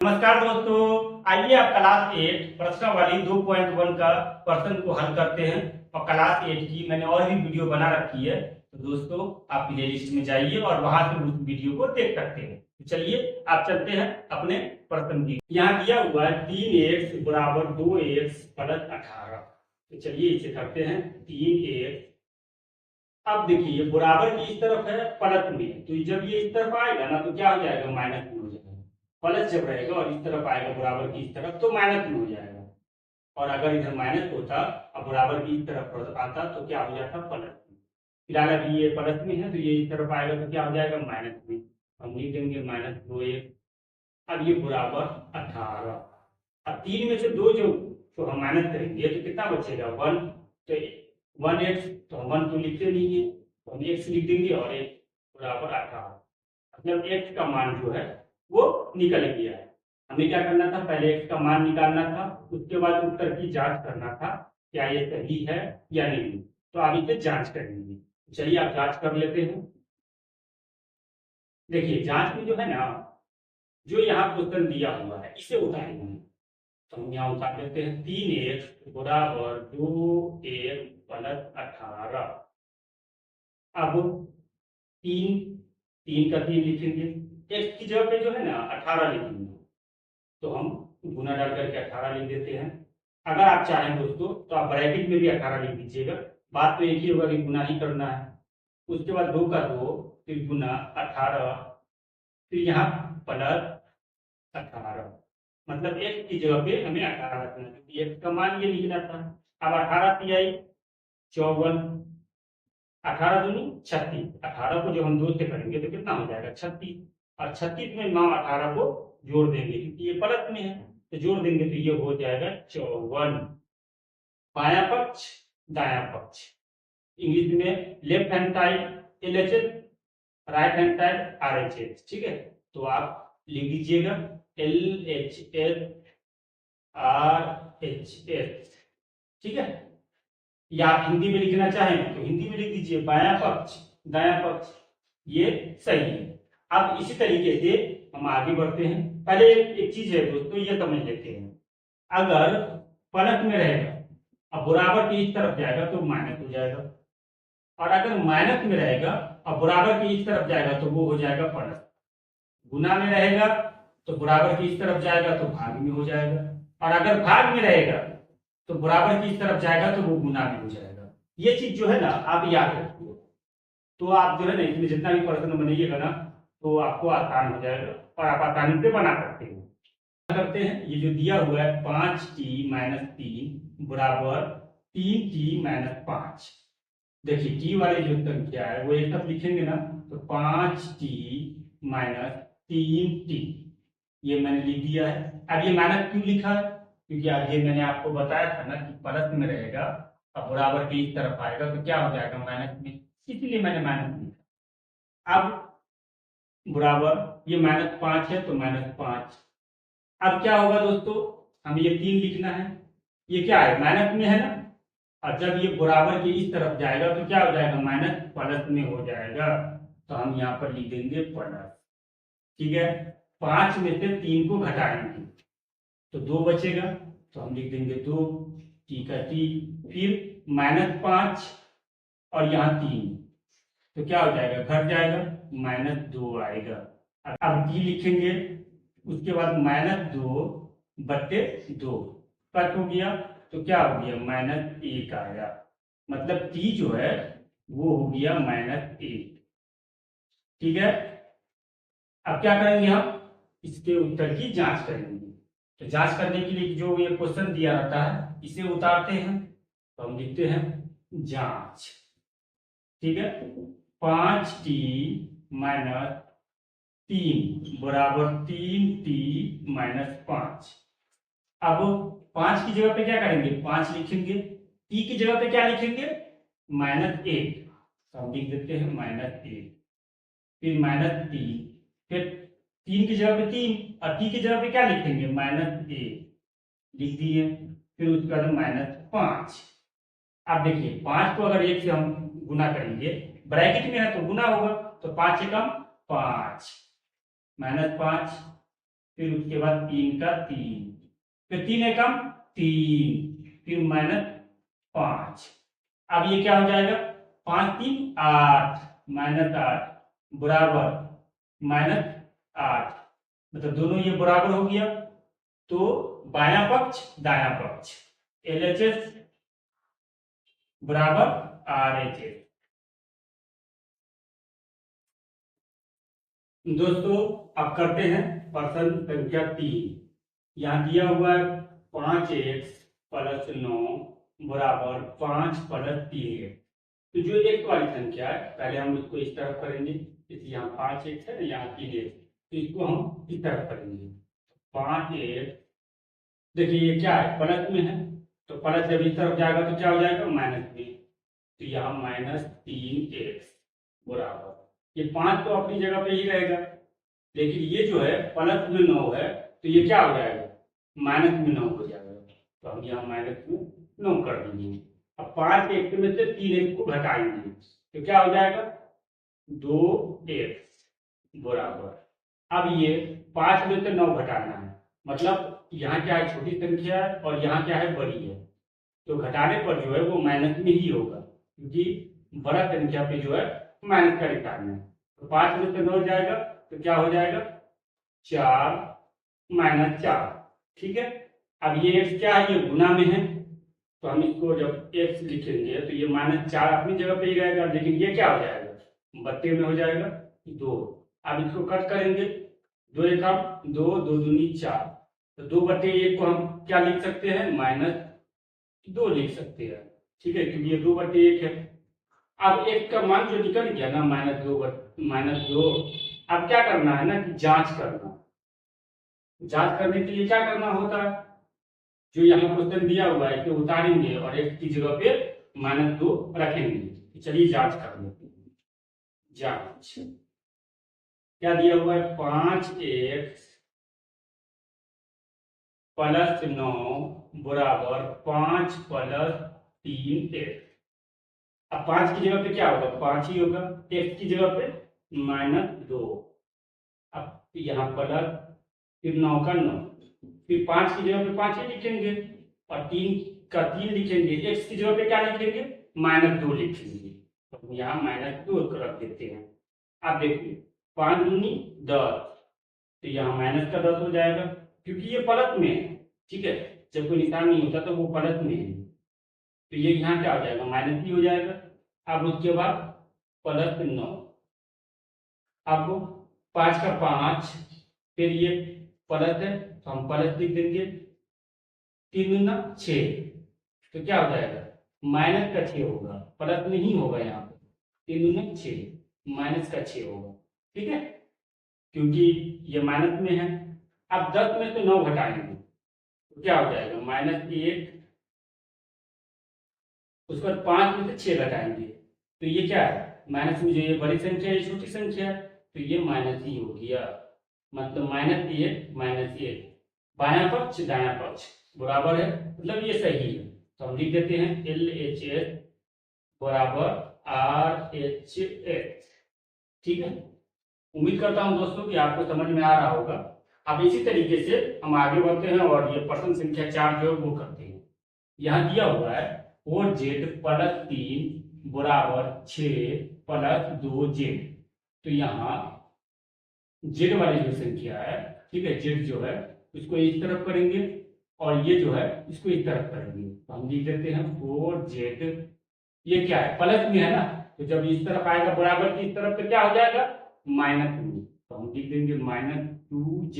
नमस्कार दोस्तों, आइए आप क्लास 8 प्रश्नावली 2.1 का प्रश्न को हल करते हैं। और क्लास 8 की मैंने और भी वीडियो बना रखी है, तो दोस्तों आप प्ले लिस्ट में जाइए और वहां से उस वीडियो को देख सकते हैं। तो चलिए आप चलते हैं अपने प्रश्न की। यहाँ दिया हुआ है 3x बराबर 2x प्लस 18। तो चलिए इसे करते हैं 3x। अब देखिए बराबर की इस तरफ है प्लस में, तो जब ये इस तरफ आएगा ना तो क्या हो जाएगा, माइनस में हो जाएगा। प्लस जब रहेगा और इस तरफ आएगा बराबर की इस तरफ तो माइनस में हो जाएगा। और अगर इधर माइनस होता और बराबर की इस तरफ आता तो क्या हो जाता, प्लस में। फिलहाल अभी ये प्लस में है तो ये इस तरफ आएगा तो क्या हो जाएगा, माइनस में। हम लिख देंगे -2x। अब ये बराबर 18। अब 3 में से 2 जो तो हम माइनस करेंगे तो कितना बचेगा, 1। तो 1x, तो हम 1 तो लिखते नहीं है तो हम x लिख देंगे और x बराबर 18। मतलब x का मान जो है वो निकल गया है। हमें क्या करना था, पहले x का मान निकालना था, उसके बाद उत्तर की जांच करना था क्या ये सही है या नहीं। तो आप इसे जांच करेंगे। चलिए आप जांच कर लेते हैं। देखिए जांच में जो है ना, जो यहाँ क्वेश्चन दिया हुआ है इसे उतारेंगे। तो हम यहाँ उतार देते हैं 3x बराबर 2x प्लस 18। अब 3 का 3 लिखेंगे, x की जगह पे जो है ना 18 लिखेंगे। तो हम गुना डाल करके 18 लिख देते हैं। अगर आप चाहें दोस्तों तो आप ब्रैकेट में भी 18 लिख दीजिएगा, बात तो एक ही होगा कि गुना ही करना है। उसके बाद 2 का 2, फिर गुना 18, फिर यहाँ प्लस 18। मतलब x की जगह पे हमें 18 रखना है क्योंकि x का मान ये निकला था। अब 18 तिहाई 54, 18 दूनी 36। 18 को जब हम 2 से करेंगे तो कितना हो जाएगा, 36। और 36 में 9 18 को जोड़ देंगे क्योंकि ये प्लस में है, तो जोड़ देंगे तो ये हो जाएगा 54। बायां पक्ष दायां पक्ष, इंग्लिश में left hand side LHS, right hand side RHS। ठीक है, तो आप लिख दीजिएगा LHS RHS। ठीक है, या आप हिंदी में लिखना चाहें तो हिंदी में लिख दीजिए बायां पक्ष दायां पक्ष, ये सही है। अब इसी तरीके से हम आगे बढ़ते हैं। पहले एक चीज है दोस्तों, ये समझ लेते हैं। अगर प्लस में रहेगा अब बराबर की इस तरफ जाएगा तो माइनस हो जाएगा, और अगर माइनस में रहेगा और बराबर की इस तरफ जाएगा तो वो हो जाएगा प्लस। गुना में रहेगा तो बराबर की इस तरफ जाएगा तो भाग में हो जाएगा, और अगर भाग में रहेगा तो बराबर की इस तरफ जाएगा तो वो गुना में हो जाएगा। ये चीज जो है ना आप याद रखिए, तो आप जो है ना इसमें जितना भी प्रश्न बनाइएगा ना तो आपको आसान हो जाएगा और आप आसानी से बना सकते हैं। करते हैं, ये जो दिया हुआ है 5t-3 बराबर 3t-5। देखिए टी वाली जो संख्या है वो एक साथ लिखेंगे ना, तो 5t-3t, ये मैंने लिख दिया है। अब ये माइनस क्यों लिखा है, क्योंकि अब ये मैंने आपको बताया था ना कि प्लस में रहेगा और बराबर की इस तरफ आएगा तो क्या हो जाएगा, माइनस में, इसलिए मैंने माइनस लिखा। अब बराबर ये -5 है तो -5। अब क्या होगा दोस्तों, हमें ये 3 लिखना है, ये क्या है, माइनस में है ना, और जब ये बराबर के इस तरफ जाएगा तो क्या हो जाएगा, माइनस प्लस में हो जाएगा। तो हम यहाँ पर लिख देंगे प्लस। ठीक है, 5 में से 3 को घटाएंगे तो 2 बचेगा, तो हम लिख देंगे 2, टी का टी, फिर -5 और यहाँ 3, तो क्या हो जाएगा, घट जाएगा, -2 आएगा। अब टी लिखेंगे, उसके बाद -2/2 कट हो गया तो क्या हो गया, -1 आया। मतलब टी जो है वो हो गया -1। ठीक है, अब क्या करेंगे हम, इसके उत्तर की जांच करेंगे। तो जांच करने के लिए जो ये क्वेश्चन दिया रहता है इसे उतारते हैं, तो हम लिखते हैं जांच। ठीक है, 5t-3 बराबर 3t-5। अब 5 की जगह पे क्या करेंगे, 5 लिखेंगे, t की जगह पे क्या लिखेंगे, -1, तो हम लिख देते हैं -1, फिर -3, फिर 3 की जगह पे 3 और t की जगह पे क्या लिखेंगे, -1 लिख दिए, फिर उसके बाद -5। अब देखिए 5 को अगर 1 से हम गुना करेंगे, ब्रैकेट में है तो गुना होगा, तो 5 से कम 5, -5, फिर उसके बाद 3 का 3, फिर 3 एकम 3, फिर -5। अब ये क्या हो जाएगा, 5 3 8, -8 बराबर -8, मतलब दोनों ये बराबर हो गया। तो बायां पक्ष दायां पक्ष, LHS बराबर RHS। दोस्तों अब करते हैं प्रश्न संख्या 3। यहाँ दिया हुआ है 5x + 9 बराबर 5 + 3x। तो जो x वाली संख्या है पहले हम इसको इस तरफ करेंगे, जैसे यहाँ 5x है, यहाँ 3x, तो इसको हम इस तरफ करेंगे। 5x, देखिए ये क्या है, प्लस में है, तो प्लस जब इस तरफ जाएगा तो क्या हो जाएगा, माइनस में। तो यहाँ -3x बराबर, ये 5 तो अपनी जगह पे ही रहेगा, लेकिन ये जो है प्लस में 9 है, तो ये क्या हो जाएगा, माइनस में 9 हो जाएगा। तो हम यहाँ माइनस में 9 कर देंगे। अब 5x में से 3x को घटाएंगे तो क्या हो जाएगा, 2x बराबर। अब ये 5 में से 9 घटाना है, मतलब यहाँ क्या है, छोटी संख्या है और यहाँ क्या है, बड़ी है, तो घटाने पर जो है वो माइनस में ही होगा, क्योंकि बड़ा संख्या पे जो है माइनस का निकालना है। तो 5 में से 9 जाएगा तो क्या हो जाएगा, 4 -4, ठीक है। अब ये x क्या है, ये गुना में है, तो हम इसको जब x लिखेंगे तो ये -4 अपनी जगह पे ही रहेगा, लेकिन ये क्या हो जाएगा, बट्टे में हो जाएगा 2। अब इसको कट करेंगे, 2 एकम 2, 2 दूनी 4, तो 2/1 को हम क्या लिख सकते हैं, -2 लिख सकते हैं, ठीक है, क्योंकि ये 2/1 है। अब x का मान जो निकल गया ना, -2, अब क्या करना है ना कि जांच करना। जांच करने के लिए क्या करना होता है, जो यहाँ क्वेश्चन दिया हुआ है इसे उतारेंगे और x की जगह पे -2 रखेंगे। तो चलिए जांच कर लेते हैं। जांच क्या दिया हुआ है, 5x + 9 बराबर 5 + 3x। अब 5 की जगह पे क्या होगा, 5 ही होगा, x की जगह पे -2, अब यहाँ प्लस, फिर 9 का 9, फिर 5 की जगह पे 5 ही लिखेंगे और 3 का 3 लिखेंगे, x की जगह पे क्या लिखेंगे, -2 लिखेंगे, तो यहाँ -2 रख देते हैं। अब देखिए 5 दूनी 10, तो यहाँ माइनस का 10 हो जाएगा, क्योंकि ये प्लस में है, ठीक है, जब कोई निशान नहीं होता तो वो प्लस में है, तो ये यहाँ क्या हो जाएगा, माइनस ही हो जाएगा। अब उसके बाद +9, अब 5 का 5, फिर ये प्लस है तो हम प्लस लिख देंगे, 3 दूना 6, तो क्या हो जाएगा, माइनस का 6 होगा, प्लस नहीं होगा यहाँ पे, 3 दूना 6, माइनस का 6 होगा, ठीक है, क्योंकि ये माइनस में है। अब 10 में से 9 घटाएंगे तो क्या हो जाएगा, -1, उसके बाद 5 में से 6 घटाएंगे तो ये क्या है, माइनस में जो ये बड़ी संख्या है, छोटी संख्या है, तो ये माइनस ही हो गया, मतलब -1 बायां पक्ष दायां पक्ष बराबर है, मतलब ये सही है। तो हम लिख देते हैं LHS बराबर RHS, ठीक है। उम्मीद करता हूं दोस्तों कि आपको समझ में आ रहा होगा। अब इसी तरीके से हम आगे बढ़ते हैं और ये प्रश्न संख्या 4 जो है वो करते हैं। यहाँ दिया हुआ है 4z + 3 बराबर 6 + 2z। तो यहाँ z वाली जो संख्या है, ठीक है, z जो है इसको इस तरफ करेंगे और ये जो है इसको इस तरफ करेंगे, तो हम लिख देते हैं 4z, ये क्या है, प्लस में है ना, तो जब इस तरफ आएगा बराबर की इस तरफ तो क्या हो जाएगा, -2, तो हम लिख देंगे -2z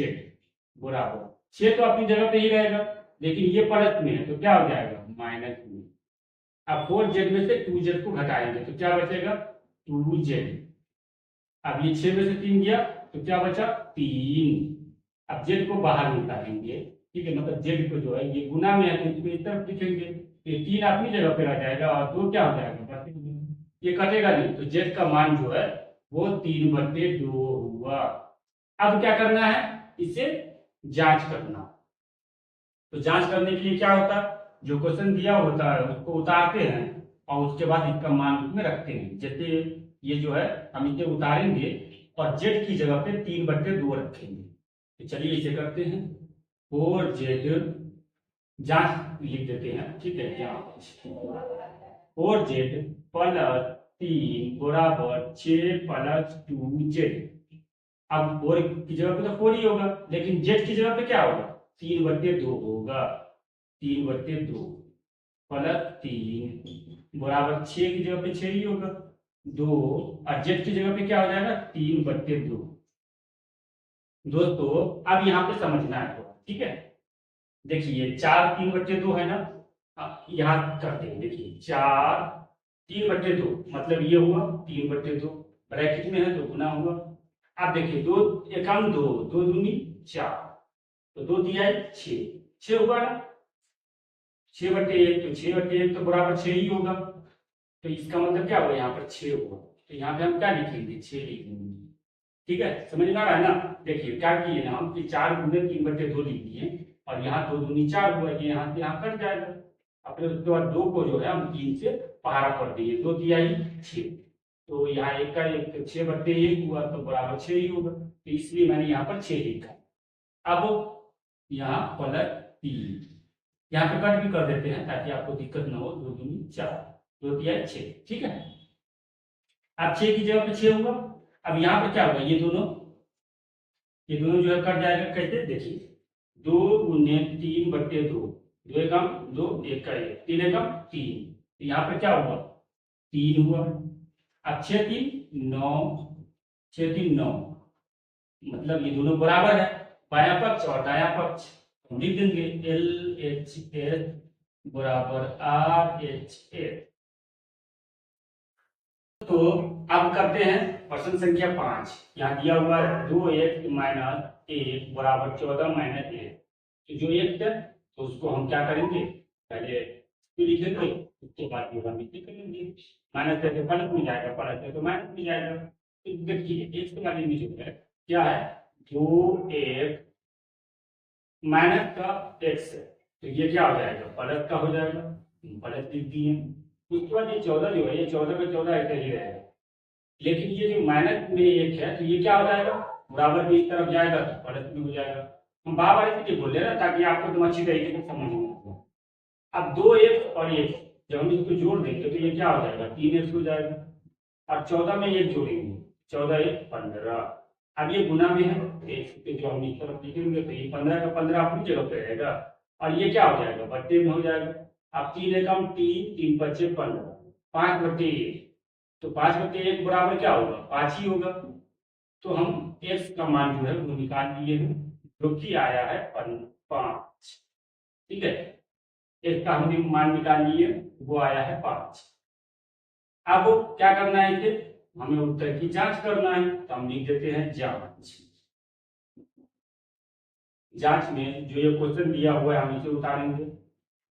बराबर 6, तो अपनी जगह पे ही रहेगा, लेकिन ये प्लस में है तो क्या हो जाएगा, -2। अब 4z में से 2z को घटाएंगे तो क्या बचेगा, 2z। अब ये 6 में से 3 गया तो क्या बचा, 3। अब z को बाहर निकालेंगे, ठीक है, मतलब z को जो है ये गुना में है तो इसको इस तरफ लिखेंगे, तो 3 अपनी जगह पे रह जाएगा और 2 क्या हो जाएगा, ये कटेगा नहीं, तो z का मान जो है वो 3/2 हुआ। अब क्या करना है, इसे जांच करना। तो जांच करने के लिए क्या होता है, जो क्वेश्चन दिया होता है उसको उतारते हैं और उसके बाद इसका मान उसमें रखते हैं। जैसे ये जो है हम इसे उतारेंगे और z की जगह पे 3/2 रखेंगे, तो चलिए इसे करते हैं। 4z जांच लिख देते हैं, ठीक है। जांच 4z प्लस 3 बराबर 6 प्लस 2z। अब 4 की जगह पे तो 4 ही होगा, लेकिन z की जगह पे क्या होगा, 3/2 होगा। 3/2 प्लस 3 बराबर 6 की जगह पे 6 ही होगा 2, और z की जगह पे क्या हो जाएगा 3/2। दोस्तों अब यहाँ पे समझना है थोड़ा, ठीक है। देखिए 4 3/2 है ना, यहाँ करते हैं। देखिए 4 3/2 मतलब ये हुआ 3/2, ब्रैकेट में है तो गुना हुआ। अब देखिए 2 एकम 2, 2 दूनी 4, तो 2 दिया है 6 हुआ ना। 6/1 तो 6/1 तो बराबर 6 ही होगा, तो इसका मतलब क्या हुआ, यहाँ पर 6 हुआ। तो यहाँ पे हम क्या लिखेंगे, 6 लिखेंगे, ठीक है। समझ में आ रहा है ना। देखिए क्या किए ना हम कि 4 गुने 3/2 लिख दिए, और यहाँ 2 दूनी 4 हुआ, ये यहाँ से यहाँ कट जाएगा। अपने उसके बाद 2 को जो है हम 3 से पहाड़ा कर दिए, 2 दिया ही 6, तो यहाँ 1 का 1 तो 6/1 हुआ, तो बराबर 6 ही होगा, तो इसलिए मैंने यहाँ पर 6 लिखा। अब यहाँ प्लस 3, यहाँ पे कट भी कर देते हैं ताकि आपको दिक्कत ना हो। 2 दूनी 4, 2 दिया 6, ठीक है। अब 6 की जगह पे 6 हुआ। अब यहाँ पे क्या होगा, ये दोनों जो है कट जाएगा। कैसे, देखिए 2 गुने 3/2, 2 एकम 2, 1 का 1, 3 एकम 3, यहाँ पे क्या हुआ 3 हुआ। अब 6 3 9, 6 3 9, मतलब ये दोनों बराबर है, बायां पक्ष और दायां पक्ष। हम लिख देंगे LHS बराबर RHS। तो अब करते हैं प्रश्न संख्या 5। यहाँ दिया हुआ है 2x - 1 बराबर 14 - 1। तो जो x है तो उसको हम क्या करेंगे, पहले लिख लेंगे, उसके बाद ये हम इसे करेंगे। माइनस से प्लस में जाएगा, प्लस से तो माइनस में जाएगा। तो देखिए x के बारे में जो है क्या है, 2x माइनस का x है, तो ये क्या हो जाएगा, प्लस का हो जाएगा, प्लस लिख दिए। उसके बाद ये 14 जो है, ये 14 का 14 ऐसे ही रहेगा, लेकिन ये जो माइनस में 1 है तो ये क्या हो जाएगा, बराबर में इस तरफ जाएगा तो प्लस में हो जाएगा। हम बार बार इसलिए बोल रहे हैं ताकि आपको एकदम अच्छी तरीके से समझ में आए। अब 2x और 1 जब हम इसको जोड़ देंगे तो ये क्या हो जाएगा, 3x हो जाएगा, और 14 में 1 जोड़ेंगे, 14 1 15। अब ये गुना में है, जो हम इस तरफ लिखेंगे तो ये 15 का 15 अपनी जगह पे रहेगा, और ये क्या हो जाएगा, बट्टे में हो जाएगा। अब 3 एकम 3, 3 5 15, 5/1, तो 5/1 बराबर क्या होगा, 5 ही होगा। तो हम x का मान जो है वो निकाल लिए हैं, जो कि आया है 5, ठीक है। x का हमने मान निकाल लिए, वो आया है 5। अब क्या करना है, इसे हमें उत्तर की जांच करना है, तो हम लिख देते हैं जांच। जांच में जो ये क्वेश्चन दिया हुआ है हम इसे उतारेंगे।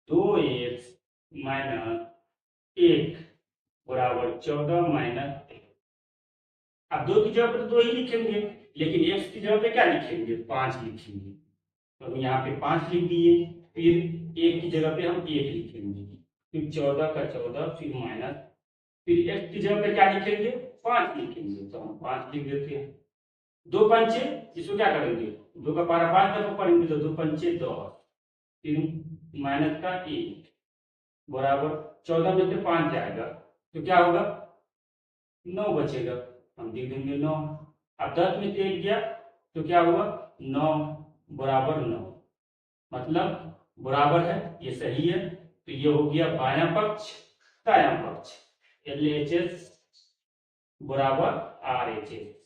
2x - 1 बराबर 14 - 1। अब 2 की जगह पर 2 ही लिखेंगे, लेकिन x की जगह पे क्या लिखेंगे, 5 लिखेंगे, तो यहाँ पे 5 लिख दिए। फिर 1 की जगह पे हम 1 लिखेंगे, फिर 14 का 14, फिर माइनस, फिर x की जगह पे क्या लिखेंगे, 5 लिखेंगे, तो हम 5 लिख देते हैं। 2 पंचे, इसको क्या करेंगे, 2 का पारा 5 दफा पढ़ेंगे तो 2 पंचे 10, फिर माइनस का 1 बराबर 14 में से 5 जाएगा तो क्या होगा, 9 बचेगा, हम लिख देंगे 9। अब 10 में से 1 गया तो क्या हुआ, 9 बराबर 9, मतलब बराबर है, ये सही है। तो ये हो गया बायां पक्ष दायां पक्ष, LHS बराबर RHS।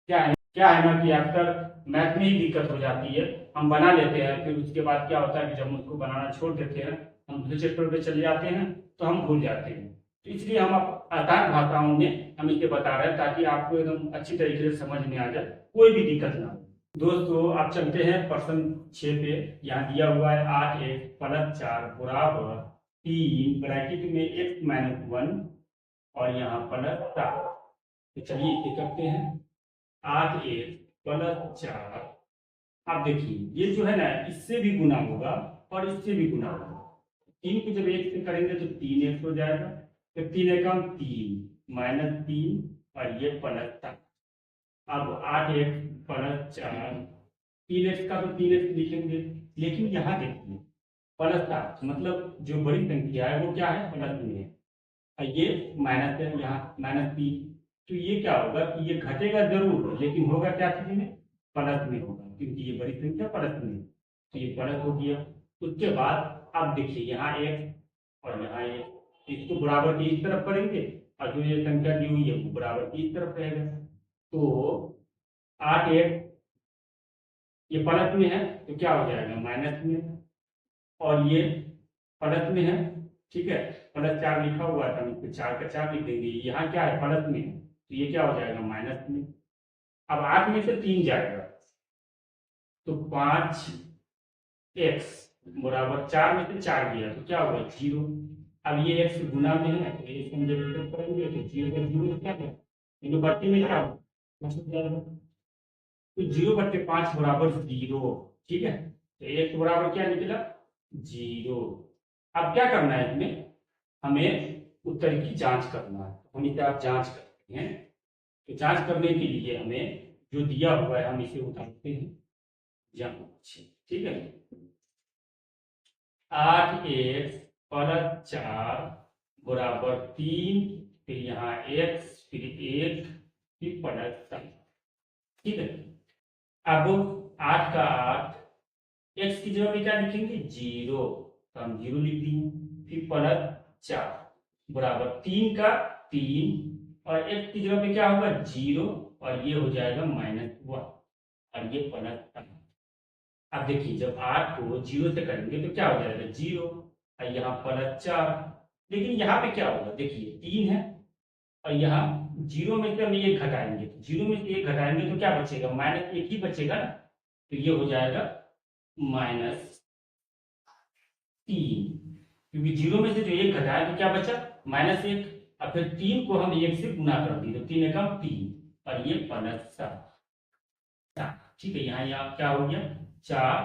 क्या है ना कि अक्सर मैथ में ही दिक्कत हो जाती है, हम बना लेते हैं, फिर उसके बाद क्या होता है कि जब उसको बनाना छोड़ देते हैं, हम दूसरे चैप्टर पे चले जाते हैं तो हम भूल जाते हैं। तो इसलिए हम आसान भाषाओं में हम इसे बता रहे हैं ताकि आपको एकदम अच्छी तरीके से समझ में आ जाए, कोई भी दिक्कत ना हो। दोस्तों आप चलते हैं प्रश्न 6 पे। यहाँ दिया हुआ है 8x + 4 बराबर 3 ब्रैकेट में x - 1 और यहाँ +7। तो चलिए इसे करते हैं। 8x + 4, आप देखिए ये जो है ना इससे भी गुना होगा और इससे भी गुना होगा। 3 को जब 1 से करेंगे तो 3x हो जाएगा, तो 3 एकम 3 -3 और ये +7। अब 8x + 4 3x का तो 3x लिखेंगे, लेकिन यहाँ देखिए प्लस का मतलब जो बड़ी संख्या है वो क्या है, प्लस में है, और ये माइनस है, यहाँ माइनस 3, तो ये क्या होगा कि ये घटेगा जरूर लेकिन होगा क्या चीज में, प्लस में होगा, क्योंकि ये बड़ी संख्या प्लस में है, तो ये प्लस हो गया। उसके बाद अब देखिए यहाँ एक और यहाँ एक, इसको बराबर की इस तरफ करेंगे और जो ये संख्या दी हुई है वो बराबर की इस तरफ रहेगा, तो 8 एक ये प्लस में है तो क्या हो जाएगा माइनस में, और ये प्लस में है, ठीक है, +4 लिखा हुआ था, हम इसको 4 का 4 लिख देंगे, यहाँ क्या है प्लस में है, तो ये क्या हो जाएगा माइनस में। अब 8 में से 3 जाएगा तो 5x बराबर 4 में से 4 गया तो क्या होगा 0। अब ये x गुना में है तो ये हम जब इंटर करेंगे तो 0 का 0 क्या है, इनको बट्टी में क्या होगा, तो 0/5 बराबर 0, ठीक है, तो x बराबर क्या निकला 0। अब क्या करना है इसमें, हमें उत्तर की जांच करना है, हम इसे आप जांच करते हैं, तो जांच करने के लिए हमें जो दिया हुआ है हम इसे उतारते हैं जांच, ठीक है, 8x + 4 बराबर 3, फिर यहाँ x फिर 1 फिर +7, ठीक है। अब 8 का 8 x की जगह में क्या लिखेंगे 0, तो हम 0 लिख दिए, फिर +4 बराबर 3 का 3 और x की जगह पे क्या होगा 0 और ये हो जाएगा -1 और ये +1। अब देखिए जब 8 को 0 से करेंगे तो क्या हो जाएगा 0 और यहाँ +4, लेकिन यहाँ पे क्या होगा देखिए 3 है और यहाँ 0 में से हम 1 घटाएंगे, तो 0 में से 1 घटाएंगे तो क्या बचेगा -1 ही बचेगा ना, तो ये हो जाएगा -3, क्योंकि 0 में से जो 1 घटाया तो क्या बचा -1 और फिर 3 को हम 1 से गुना कर दिए तो 3 एकम 3 और ये +7, ठीक है, यहाँ क्या हो गया 4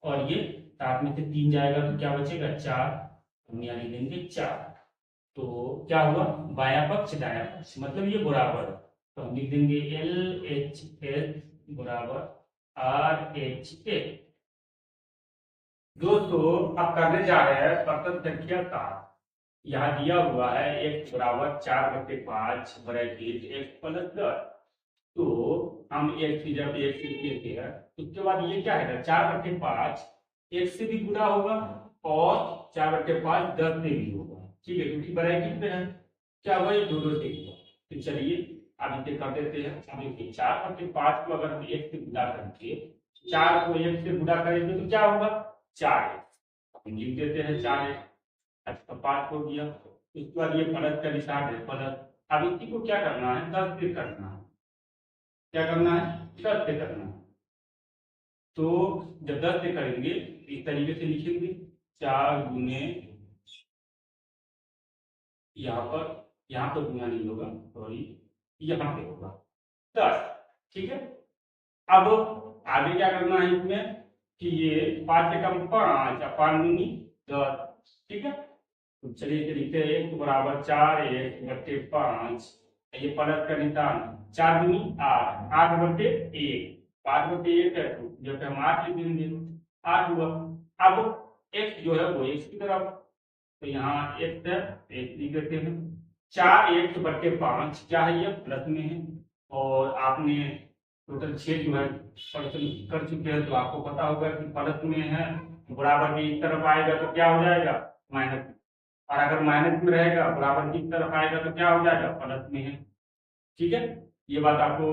और ये 7 में से 3 जाएगा तो क्या बचेगा 4, हम यहाँ लिख देंगे 4, तो क्या हुआ बायां पक्ष दायां पक्ष मतलब ये बराबर है, तो हम लिख देंगे LHS बराबर RH। दोस्तों अब करने जा रहे हैं प्रश्न संख्या 7, यहाँ दिया हुआ है x बराबर 4/5 ब्रैकेट x + 10, तो हम x की जब x लिख देते हैं उसके बाद ये क्या है 4/5 x से भी गुणा होगा और 4/5 10 से भी होगा, ठीक है, क्योंकि ब्रैकेट में है क्या हुआ ये दोनों से हुआ, तो चलिए अब इसे कर देते हैं। अब देखिए 4/5 को अगर हम 1 से गुणा करके 4 को 1 से गुणा करेंगे तो क्या होगा 4x, हम लिख देते हैं 4x, अच्छा 5 हो गया, उसके बाद ये प्लस का निशान है प्लस, अब इसी को क्या करना है 10 से करना है, क्या करना है 10 से करना है, तो जब 10 से करेंगे इस तरीके से लिखेंगे 4 गुने यहाँ पर गुना नहीं होगा सॉरी, यहाँ पे होगा 10, ठीक है। अब आगे क्या करना है इसमें कि ये 5 एकम 5 और 5 दूनी 10, ठीक है, तो चलिए इसे लिखते हैं 1 बराबर 4x/5, ये प्लस का निशान 4 दूनी 8 8/1 5/1 है तो जब हम 8 लिख देंगे 8 हुआ। अब x जो है वो x की तरफ, तो यहाँ x है x लिख देते हैं, 4x/5 क्या है ये प्लस में है और आपने टोटल 6 जो है प्रश्न कर चुके हैं तो आपको पता होगा कि प्लस में है बराबर की इस तरफ आएगा तो क्या हो जाएगा माइनस, और अगर माइनस में रहेगा बराबर की तरफ आएगा तो क्या हो जाएगा प्लस में है, ठीक है, ये बात आपको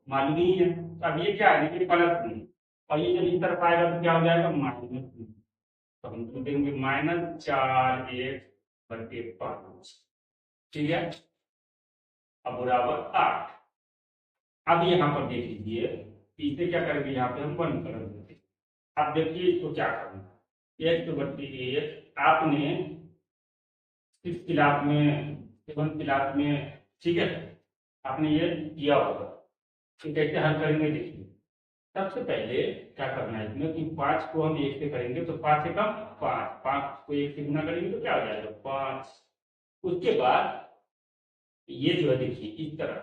मालूम ही है। तो अब ये क्या है देखिए प्लस में और ये जब इस तरफ आएगा तो क्या हो जाएगा माइनस में, तो हम लिख देंगे -4x/5, ठीक है, अब बराबर 8। अब यहाँ पर देख लीजिए इसे क्या करेंगे यहाँ पे हम 1 कर देंगे। अब देखिए इसको क्या करना है, 1/8 आपने 6th क्लास में 7th क्लास में, ठीक है, आपने ये किया होगा, तो कैसे हल करेंगे देखिए। सबसे पहले क्या करना है इसमें कि 5 को हम 1 से करेंगे तो 5 एकम 5, 5 को 1 से गुना करेंगे तो क्या हो जाएगा 5, उसके बाद ये जो है देखिए इस तरह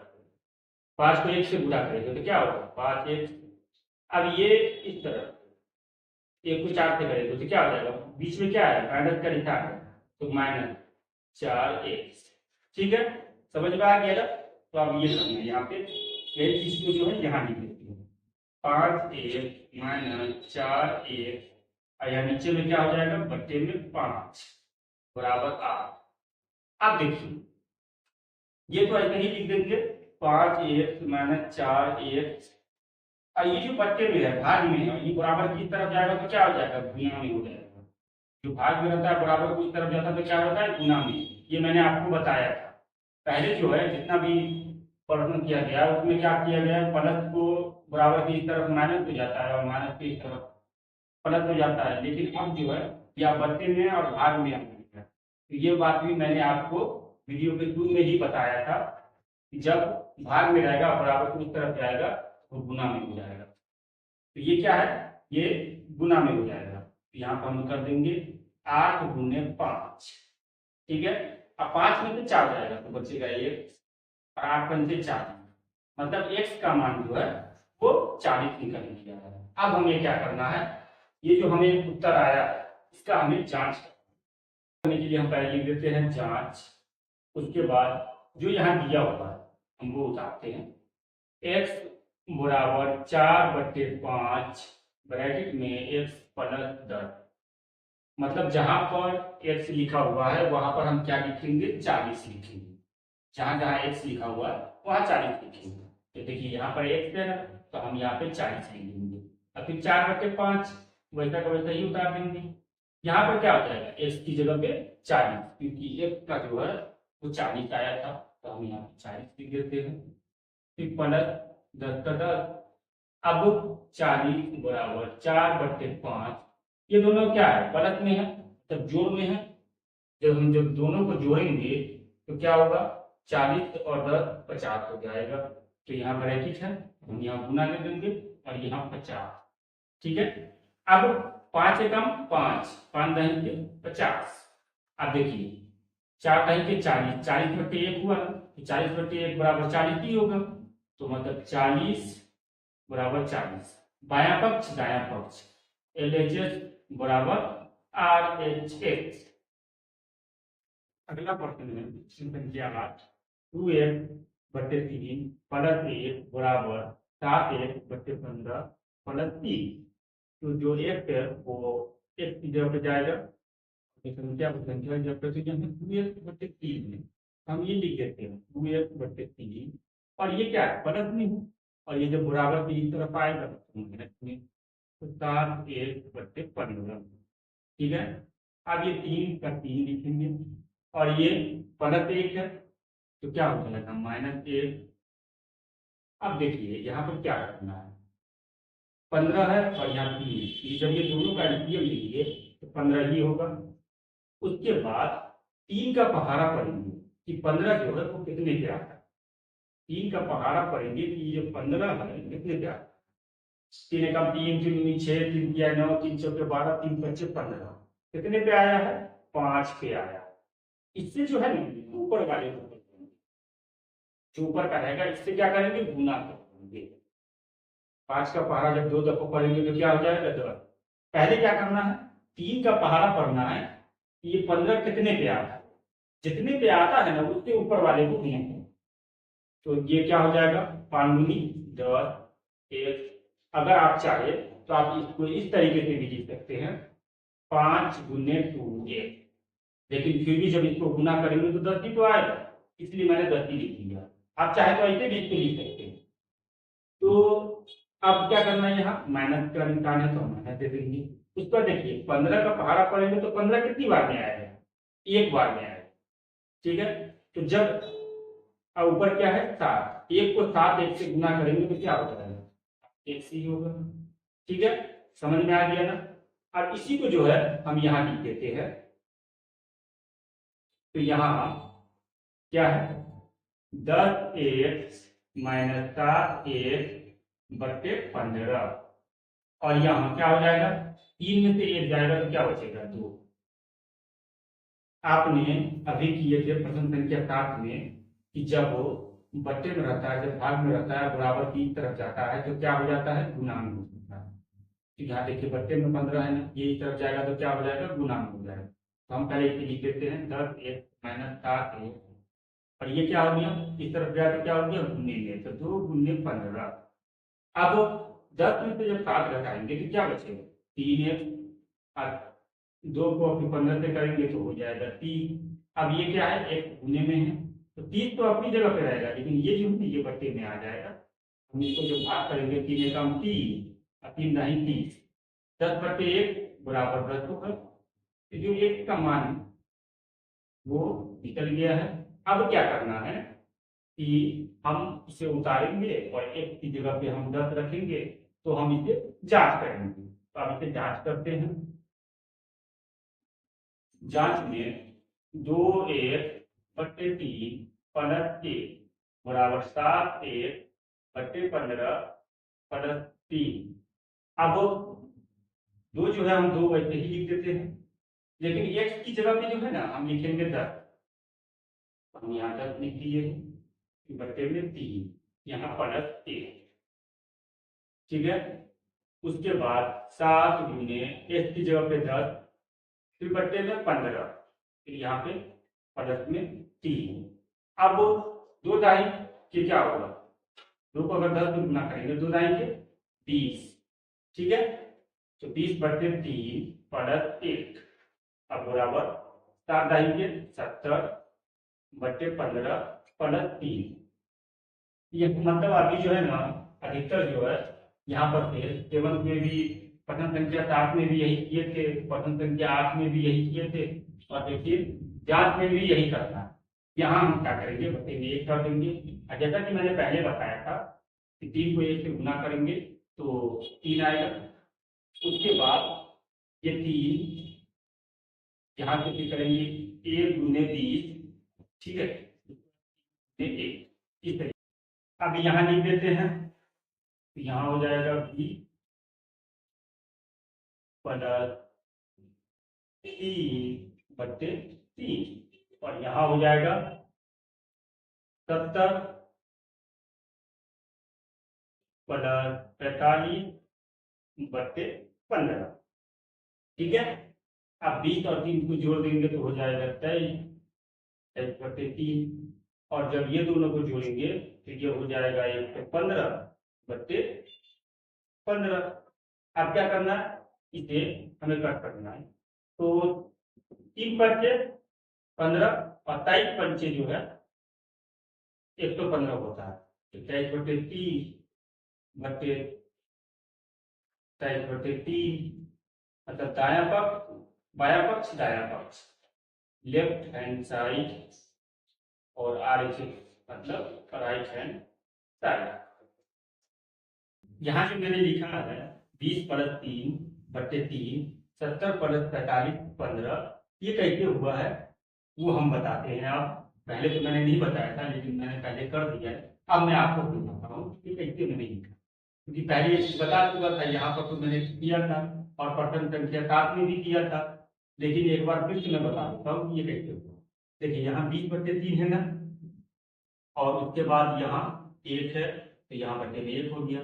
5 को 1 से गुणा करेंगे तो क्या होगा 5x अब ये इस तरफ एक को 4 से करेंगे तो क्या हो जाएगा, बीच में क्या है माइनस का निशान है, तो -4x। ठीक है, समझ में आ गया ना। तो अब ये करना है यहाँ पे, यही चीज को जो है यहाँ लिख देते हैं 5x - 4x, और यहाँ नीचे में क्या हो जाएगा बट्टे में 5 बराबर 8। अब देखिए ये तो ऐसे ही लिख देंगे 5x - 4x, और ये जो बट्टे में है भाग में है, ये बराबर की तरफ जाएगा तो क्या हो जाएगा गुना में हो जाएगा। जो भाग में रहता है बराबर की तरफ जाता है तो क्या होता है गुना में। ये मैंने आपको बताया था पहले, जो है जितना भी प्रश्न किया गया उसमें क्या किया गया है, प्लस को बराबर की तरफ माइनस हो जाता है और माइनस की तरफ प्लस हो जाता है, लेकिन अब जो है या बट्टे में और भाग में है। तो ये बात भी मैंने आपको वीडियो के शुरू में ही बताया था कि जब भाग में रहेगा बराबर की तरफ जाएगा तो गुना में हो जाएगा। तो ये क्या है, ये गुना में हो जाएगा, तो यहाँ पर हम कर देंगे 8 × 5। ठीक है, अब 5 में से 4 जाएगा तो बचेगा 1, और 8 पंचे 40, मतलब x का मान जो है वो 40 निकल गया है। अब हमें क्या करना है, ये जो हमें उत्तर आया इसका हमें जांच करने के लिए हम पहले लिख देते हैं जांच, उसके बाद जो यहाँ दिया हुआ है हम वो उतारते हैं। x बराबर 4/5 ब्रैकेट में x + 10, मतलब जहां पर x लिखा हुआ है वहां पर हम क्या लिखेंगे 40 लिखेंगे, जहां जहां x लिखा हुआ है वहां 40 लिखेंगे। तो देखिए यहाँ पर x है ना, तो हम यहाँ पे 40 लिख देंगे, और फिर 4/5 वैसा का वैसा ही उतार देंगे। यहाँ पर क्या हो जाएगा x की जगह पे 40, क्योंकि x का जो है वो 40 आया था, तो हम यहाँ पे 40 लिख देते हैं, फिर प्लस 10 का 10। अब 40 बराबर 4/5, ये दोनों क्या है प्लस में है तब जोड़ में है, जब दोनों को जोड़ेंगे तो क्या होगा 40 और 10 50 हो जाएगा। तो यहाँ ब्रैकेट है, हम यहाँ गुना कर देंगे और यहाँ 50। ठीक है, अब 5 एकम 5, 5 दही के 50। अब देखिए 4 दही के 40, 40/1 हुआ, तो 40/1 बराबर 40 ही होगा, तो मतलब 40 बराबर 40, बायां पक्ष दायां पक्ष LHS बराबर RHS। अगला प्रश्न है संख्या 8, 2x/3 + 1 बराबर 7x/15 + 3। तो जो x है वो x की जगह पे जाएगा, संख्या जब प्रतिजन है 2x/3 में हम ये लिख देते हैं 2x/3, और ये क्या है प्लस में है, और ये जब बराबर की तरफ आएगा तो माइनस में, तो 7x/15। ठीक है, अब ये 3 का 3 लिखेंगे, और ये +1 है तो क्या हो जाएगा -1। अब देखिए यहाँ पर क्या करना है, 15 है और यहाँ 3, जब ये दोनों का एलसीएम लीजिए तो 15 ही होगा। उसके बाद 3 का पहाड़ा पढ़ेंगे कि 15 जो है वो कितने पे आता है, 3 का पहाड़ा पढ़ेंगे कि ये 15 है कितने पे आता है। 3 एकम 3, 3 दूनी 6, 3 तिया 9, 3 चौके 12, 3 पच्चे 15, कितने पे आया है 5 पे आया। इससे जो है ना ऊपर वाले को जो ऊपर का रहेगा इससे क्या करेंगे गुना करेंगे। 5 का पहाड़ा जब 2 दफा पढ़ेंगे तो क्या हो जाएगा 10। पहले क्या करना है 3 का पहाड़ा पढ़ना है, ये 15 कितने पे आता है, जितने पे आता है ना उसके ऊपर वाले को गुना करें, तो ये क्या हो जाएगा 5 दूनी 10 1। अगर आप चाहे तो आप इसको इस तरीके से भी लिख सकते हैं 5 × 2 1, लेकिन फिर भी जब इसको गुना करेंगे तो 10 ही तो आएगा, इसलिए मैंने 10 ही लिख दिया। आप चाहे तो ऐसे भी इसको लिख सकते हैं। तो अब क्या करना है, यहाँ माइनस का निशान है तो माइनस दे देंगे। उस पर देखिए 15 का पहाड़ा पड़ेंगे तो 15 कितनी बार में आएगा, एक बार में आएगा। ठीक है, तो जब ऊपर क्या है 7, 1 को 7 1 से गुना करेंगे तो क्या हो जाएगा 1 से ही होगा। ठीक है, समझ में आ गया ना। अब इसी को जो है हम यहाँ लिख देते हैं, तो यहाँ क्या है 10x - 7x/15, और यहाँ क्या हो जाएगा 3 में से 1 जाएगा तो क्या बचेगा 2। आपने अभी किए थे प्रश्न संख्या 7 में कि जब बट्टे में रहता है जब भाग में रहता है बराबर की तरफ जाता है तो क्या हो जाता है गुना में। तो यहाँ देखिए बट्टे में 15 है ना, ये इस तरफ जाएगा तो क्या हो जाएगा, गुना में हो जाएगा। तो हम पहले इसे लिख देते हैं 10 एक माइनस 7 एक, और ये क्या हो गया, इस तरफ गया तो क्या हो गया, गुने में, तो 2 गुने 15। अब 10 में से जब 7 घटाएंगे तो क्या बचेगा, 3 एक, 2 को अपने 15 से करेंगे तो हो जाएगा 3। अब ये क्या है, एक गुने में है, तो 30 तो अपनी जगह पे रहेगा, लेकिन ये जो है ये बट्टे में आ जाएगा। हम इसको जब भाग करेंगे 3 एकम 3 और 3 नहीं 30, 10 बटे 1 बराबर 10 होगा। तो जो एक का मान है वो निकल गया है। अब क्या करना है कि हम इसे उतारेंगे और एक की जगह पे हम 10 रखेंगे, तो हम इसे जांच करेंगे। तो अब इसे जांच करते हैं। जांच में 2 एक बट्टे 3 प्लस 1 बराबर 7 एक बट्टे 15 प्लस 3। अब दो जो है हम दो वैसे ही लिख देते हैं, लेकिन x की जगह पे जो है ना हम लिखेंगे 10। हम यहाँ 10 लिख दिए बट्टे में 3, यहाँ प्लस 1, ठीक है। उसके बाद 7 गुने x की जगह पे 10, फिर बट्टे में 15, फिर यहाँ पे प्लस में 3। अब दो दाई के क्या होगा, दो को अगर 10 से गुना करेंगे, दो दाई के 20, ठीक है। तो 20 बट्टे 3 प्लस 1, अब बराबर 7 दाई के 70 बट्टे 15 प्लस 3। ये मतलब अभी जो है ना अधिकतर जो है यहाँ पर थे, सेवंथ में भी प्रश्न संख्या 7 में भी यही किए थे, प्रश्न संख्या 8 में भी यही किए थे, और देखिए जांच में भी यही करना है। यहाँ हम क्या करेंगे, बच्चे में 1 कर देंगे, और जैसा कि मैंने पहले बताया था कि 3 को 1 से गुना करेंगे तो 3 आएगा। उसके बाद ये 3 यहाँ से भी करेंगे 1 गुने 20, ठीक है, 1 इस तरीके। अब यहाँ लिख देते हैं, तो यहाँ हो जाएगा 20 प्लस 3 बट्टे 3, और यहाँ हो जाएगा 70 प्लस 45 बट्टे 15, ठीक है। अब 20 और 3 को जोड़ देंगे तो हो जाएगा 23, 23 बट्टे 3, और जब ये दोनों को जोड़ेंगे तो ये हो जाएगा 115 बट्टे 15। अब क्या करना है, इसे हमें कट करना है, तो 3 पंचे 15 और 23 पंचे जो है 115 होता है, तो 23 बटे 3 बटे 23 बटे 3, मतलब दाया पक्ष बाया पक्ष दाया पक्ष, लेफ्ट हैंड साइड, और आर एच मतलब राइट हैंड साइड। यहाँ जो मैंने लिखा है 20 प्लस 3 बटे 3, 70 प्लस 45 15, ये कैसे हुआ है वो हम बताते हैं। अब पहले तो मैंने नहीं बताया था, लेकिन मैंने पहले कर दिया है, अब मैं आपको बताता हूँ कि कैसे मैंने लिखा, क्योंकि पहले बता चुका था, यहाँ पर तो मैंने किया था और प्रश्न संख्या 7 में भी किया था, लेकिन एक बार फिर से मैं बता देता हूँ कि ये कैसे हुआ। देखिए यहाँ 20 बटे 3 है ना, और उसके बाद यहाँ 1 है, तो यहाँ बटे में 1 हो गया।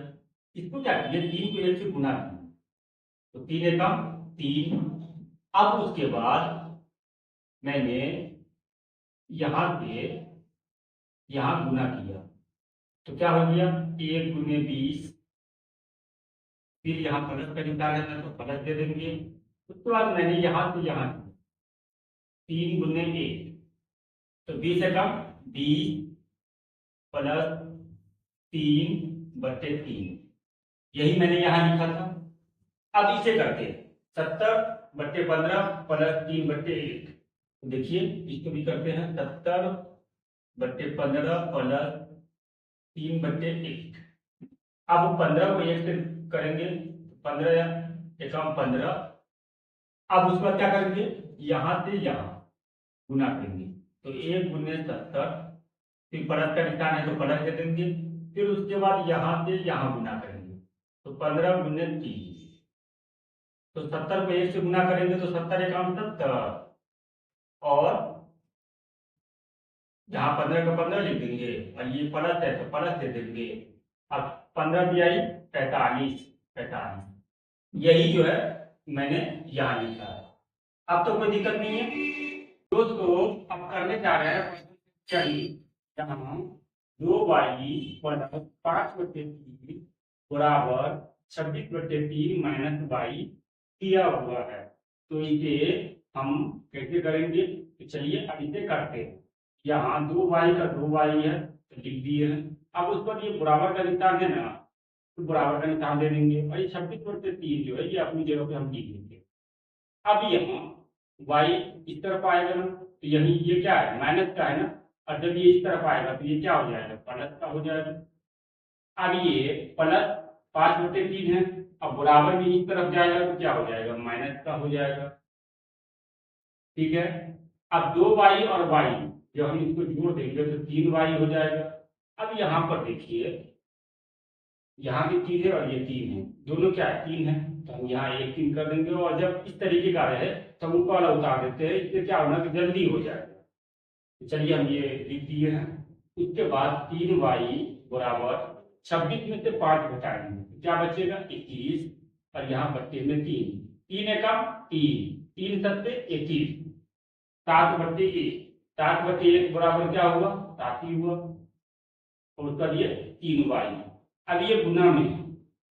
इसको क्या किया, 3 को 1 से गुना किया, तो 3 एकम 3। अब उसके बाद मैंने यहाँ से यहाँ गुना किया, तो क्या हो गया, 1 गुने 20, फिर यहाँ प्लस का निकाल है तो प्लस दे देंगे। उसके बाद मैंने यहाँ से यहाँ 3 गुने 1, तो 20 एकम 20 प्लस 3 बटे 3, यही मैंने यहाँ लिखा था। अब इसे करते हैं 70 बटे 15 प्लस 3 बटे 1, तो देखिए इसको भी करते हैं 70 बटे 15 प्लस 3 बटे 1। अब 15 को 1 से करेंगे, 15 एकम 15। अब उसके बाद क्या करेंगे, यहाँ से यहाँ गुना करेंगे, तो 1 गुने 70, फिर प्लस का निशान है तो प्लस दे देंगे, फिर उसके बाद यहाँ से यहाँ गुना करेंगे, तो 15 गुने 30, तो 70 को 1 से गुना करेंगे तो 70 एकम 70, और यहाँ 15 का 15 लिख देंगे, और ये प्लस है तो प्लस दे देंगे। अब 15 भी आई 45, 45, यही जो है मैंने यहाँ लिखा है। अब तो कोई दिक्कत नहीं है दोस्तों। अब करने जा रहे हैं चलिए, यहाँ 2y+5/3 बराबर 26/3 माइनस वाई दिया हुआ है। तो इसे हम कैसे करेंगे, तो चलिए अब इसे करते हैं। यहाँ 2y का 2y है तो लिख दिए हैं। अब उस पर ये बराबर का निशान है ना, तो बराबर का निशान दे देंगे और ये 26/3 जो है ये अपनी जगह पे हम लिख देंगे। अब यहाँ y इस तरफ आएगा ना, तो यही ये क्या है, माइनस का है ना, और जब ये इस तरफ आएगा तो ये क्या हो जाएगा, प्लस का हो जाएगा। अब ये +5/3 है, अब बराबर भी इस तरफ जाएगा तो क्या हो जाएगा, माइनस का हो जाएगा। ठीक है, अब 2y और y जब हम इसको जोड़ देंगे तो 3y हो जाएगा। अब यहाँ पर देखिए, यहाँ भी 3 है और ये 3 है, दोनों क्या है, 3 है, तो हम यहाँ 1 3 कर देंगे। और जब इस तरीके का रहे तो हम ऊपर वाला उतार देते हैं, इससे क्या होना कि जल्दी हो जाएगा। तो चलिए हम ये लिख दिए हैं। उसके बाद 3y बराबर 26 में से 5 घटाएंगे तो क्या बचेगा, 21, और यहाँ बच्चे में 3, 3 एकम 3, 3 सत्ते 21, 7/1, 7/1 बराबर क्या हुआ, 7 ही हुआ। और उसका ये 3y। अब ये गुना में है,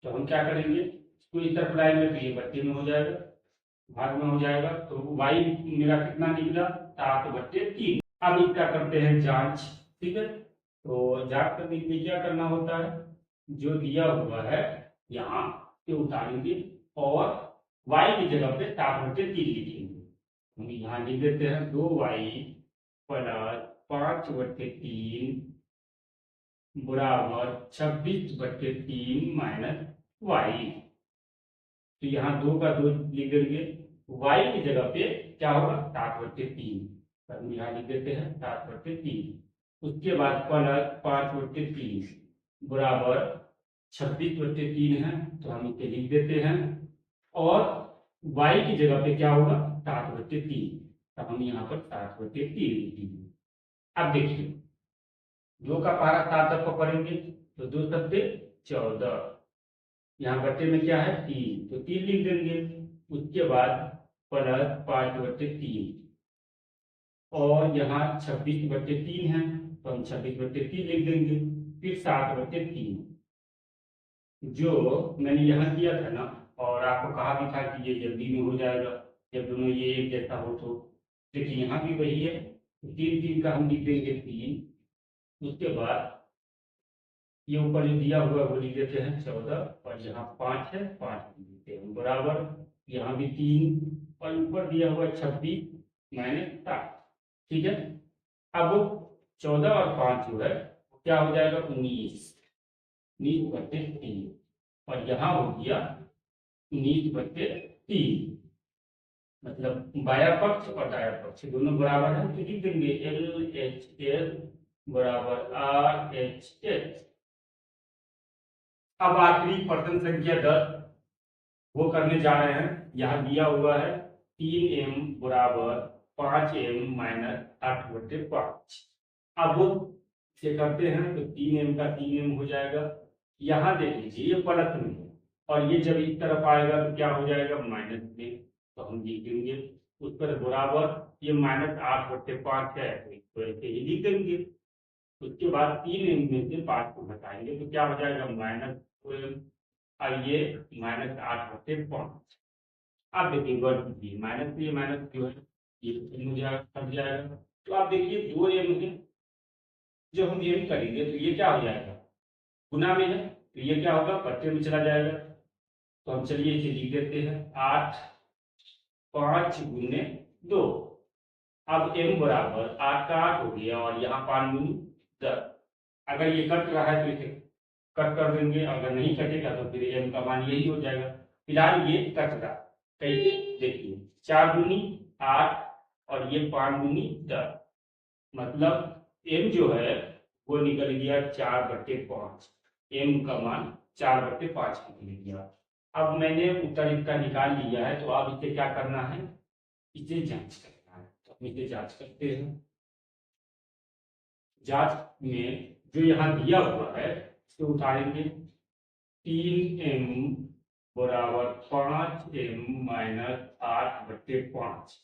तो हम क्या करेंगे, इसको इस तरफ लाएंगे तो ये बट्टे में हो जाएगा, भाग में हो जाएगा। तो y मेरा कितना निकला, 7/3। अब इसका करते हैं जांच। ठीक है, तो जांच करने के लिए क्या करना होता है, जो दिया हुआ है यहाँ से उतारेंगे और y की जगह पे 7/3 लिखेंगे। हम यहाँ लिख देते हैं 2y+5/3 बराबर 26/3 माइनस वाई। तो यहाँ 2 का 2 लिख देंगे, y की जगह पे क्या होगा, 7/3, तो हम यहाँ लिख देते हैं 7/3। उसके बाद +5/3 बराबर 26/3 है, तो हम इसे लिख देते हैं। और y की जगह पे क्या होगा, 7/3, तो हम यहाँ पर 7/3 लिख देंगे। अब देखिए, 2 का पहाड़ा 7 तक पकड़ेंगे तो 2 सत्ते 14, यहाँ बच्चे में क्या है 3, तो 3 लिख देंगे। उसके बाद +5/3 और यहाँ 26/3 है, तो हम 26/3 लिख देंगे। फिर 7/3 जो मैंने यहाँ किया था ना, और आपको कहा भी था कि ये जल्दी में हो जाएगा जब दोनों ये एक जैसा हो। तो देखिए यहाँ भी वही है, तो 3 का हम लिख देंगे 3। उसके बाद ये ऊपर जो दिया हुआ है वो लिख देते हैं 14, और यहाँ 5 है, 5 लिख देते हैं बराबर, यहाँ भी 3, और ऊपर दिया हुआ 26 माइनस 7। ठीक है, अब 14 और 5 जो है क्या हो जाएगा, 19, 19/3, और यहाँ हो गया 19/3। मतलब बाया पक्ष और दाया पक्ष दोनों बराबर है, तो लिख देंगे LHS बराबर RHS। अब आखिरी प्रश्न संख्या 10 वो करने जा रहे हैं। यहाँ दिया हुआ है 3m बराबर 5m माइनस 8/5। अब इसे करते हैं तो 3m का 3m हो जाएगा। यहाँ देख लीजिए ये प्लस में है, और ये जब इस तरफ आएगा तो क्या हो जाएगा, माइनस में, तो हम लिख देंगे उस पर बराबर, ये -8/5 है तो ऐसे ही लिख देंगे। उसके बाद 3m में से 5 को घटाएंगे तो क्या हो जाएगा, -2m, और ये -8/5। अब देखिए वर्ग कीजिए, माइनस से ये माइनस जो है ये मुझे हट जाएगा। तो आप देखिए 2m है, जब हम m करेंगे तो ये क्या हो जाएगा, गुना में है, तो ये क्या होगा, पट्टे में चला जाएगा। तो हम चलिए इसे लिख देते हैं 8 5 गुने 2। अब m बराबर 8 का 8 हो गया, और यहाँ 5 दूनी 10। अगर ये कट रहा है तो इसे कट कर देंगे, अगर नहीं कटेगा तो फिर m का मान यही हो जाएगा। फिलहाल ये कट रहा, कैसे देखिए, 4 दूनी 8 और ये 5 दूनी 10, मतलब m जो है वो निकल गया 4/5। m का मान 4/5 निकल गया। अब मैंने उत्तर इसका निकाल लिया है, तो अब इसे क्या करना है, इसे जांच करना है। तो हम इसे जांच करते हैं। जांच में जो यहाँ दिया हुआ है इसे उठाएंगे, 3m बराबर 5m माइनस 8/5।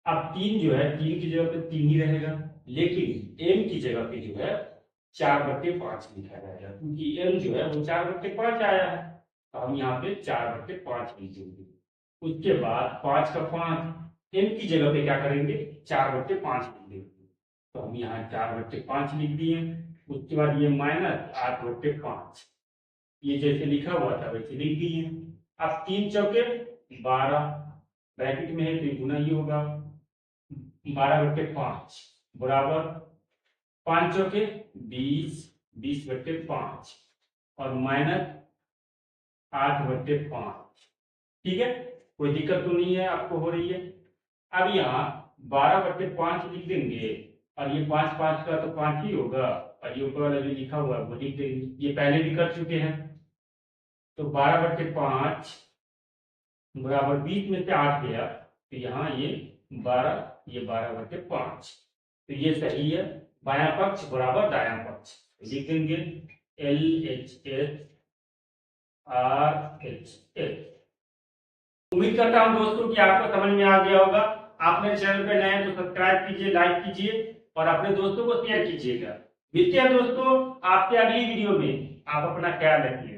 अब 3 जो है 3 की जगह पे 3 ही रहेगा, लेकिन m की जगह पे जो है 4/5 लिखा जाएगा, क्योंकि m जो है वो 4/5 आया है, तो हम यहाँ पे 4/5 लिख देंगे। उसके बाद 5 का 5 m की जगह पे क्या करेंगे 4/5 लिख देंगे, तो हम यहाँ 4/5 लिख दिए। उसके बाद ये माइनस 8/5, ये जैसे लिखा हुआ था वैसे लिख दिए। अब 3 चौके 12, ब्रैकेट में है तो गुना ही होगा, 12/5 बराबर 5 चौके 20, 20/5 और माइनस 8/5। ठीक है, कोई दिक्कत तो नहीं है आपको हो रही है। अब यहाँ 12/5 लिख देंगे, और ये 5 5 का तो 5 ही होगा, और ये ऊपर वाला जो लिखा हुआ है वो लिख देंगे, ये पहले भी कर चुके हैं। तो 12/5 बराबर 20 में से 8 गया, तो यहाँ ये 12, ये 12/5, तो ये सही है। बायां पक्ष बराबर दायां पक्ष, लिख देंगे LHS RHS। उम्मीद करता हूं दोस्तों कि आपको समझ में आ गया होगा। आप मेरे चैनल पर नए हैं तो सब्सक्राइब कीजिए, लाइक कीजिए और अपने दोस्तों को शेयर कीजिएगा। मिलते हैं दोस्तों आपसे अगली वीडियो में। आप अपना ख्याल रखिए।